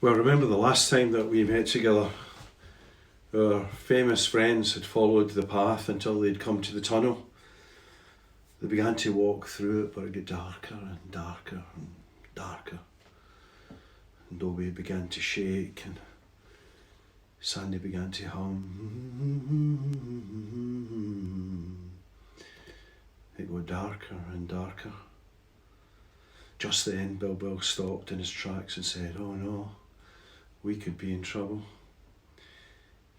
Well, remember the last time that we met together, our famous friends had followed the path until they'd come to the tunnel. They began to walk through it, but it got darker and darker and darker. And Dobie began to shake and Sandy began to hum. It got darker and darker. Just then, Bill stopped in his tracks and said, "Oh no, we could be in trouble."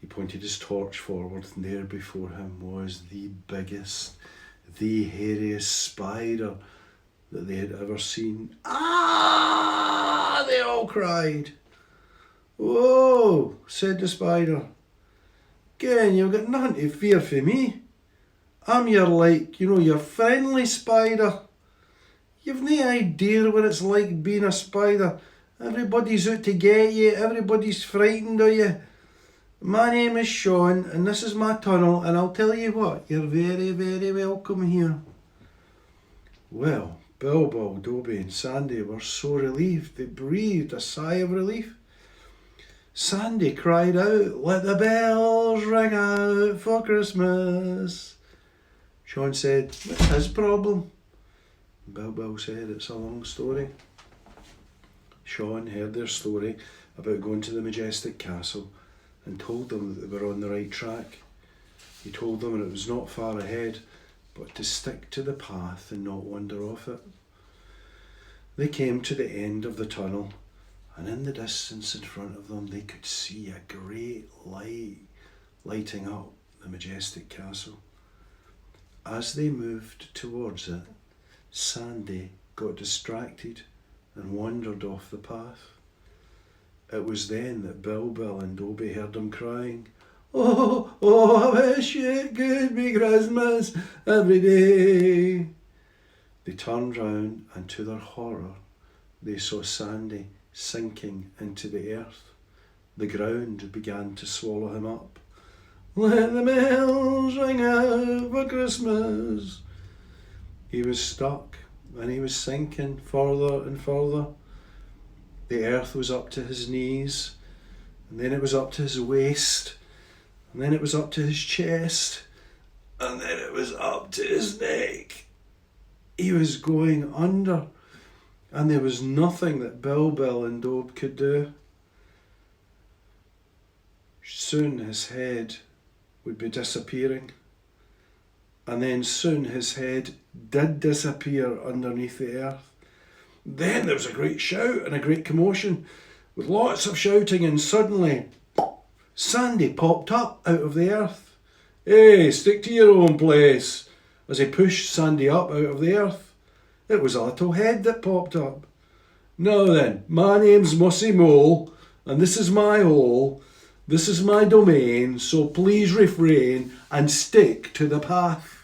He pointed his torch forward, and there before him was the biggest, the hairiest spider that they had ever seen. "Ah!" they all cried. "Whoa," said the spider. "Again, you've got nothing to fear for me. I'm your friendly spider. You've no idea what it's like being a spider. Everybody's out to get you, everybody's frightened of you. My name is Sean, and this is my tunnel, and I'll tell you what, you're very, very welcome here." Well, Bilbo, Dobie and Sandy were so relieved, they breathed a sigh of relief. Sandy cried out, "Let the bells ring out for Christmas." Sean said, "What's his problem?" Bilbo said, "It's a long story." Sean heard their story about going to the majestic castle and told them that they were on the right track. He told them that it was not far ahead, but to stick to the path and not wander off it. They came to the end of the tunnel, and in the distance in front of them they could see a great light lighting up the majestic castle. As they moved towards it, Sandy got distracted and wandered off the path. It was then that Bill and Dobie heard him crying, "Oh, I wish it could be Christmas every day." They turned round, and to their horror, they saw Sandy sinking into the earth. The ground began to swallow him up. "Let the bells ring out for Christmas." He was stuck, and he was sinking further and further. The earth was up to his knees, and then it was up to his waist, and then it was up to his chest, and then it was up to his neck. He was going under, and there was nothing that Bill and Dob could do. Soon his head would be disappearing, and then soon his head did disappear underneath the earth. Then there was a great shout and a great commotion, with lots of shouting, and suddenly Sandy popped up out of the earth. "Hey, stick to your own place," as he pushed Sandy up out of the earth. It was a little head that popped up. "Now then, my name's Mossy Mole, and this is my hole. This is my domain, so please refrain and stick to the path.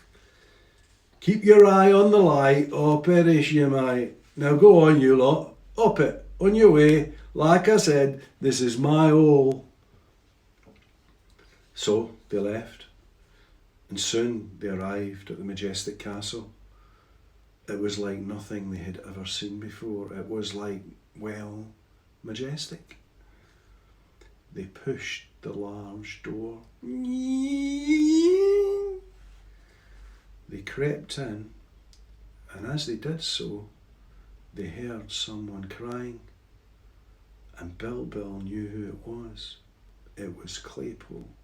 Keep your eye on the light, or perish you might. Now go on, you lot, up it, on your way. Like I said, this is my hole." So they left, and soon they arrived at the majestic castle. It was like nothing they had ever seen before. It was like, well, majestic. They pushed the large door. They crept in, and as they did so, they heard someone crying, and Bill knew who it was. It was Claypole.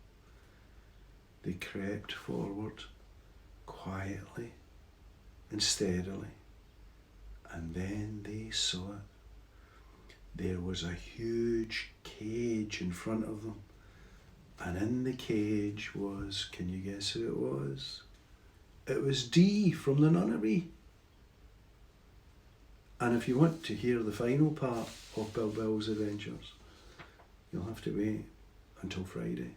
They crept forward quietly and steadily, and then they saw it. There was a huge cage in front of them, and in the cage was, can you guess who it was? It was Dee from the nunnery. And if you want to hear the final part of Bill's adventures, you'll have to wait until Friday.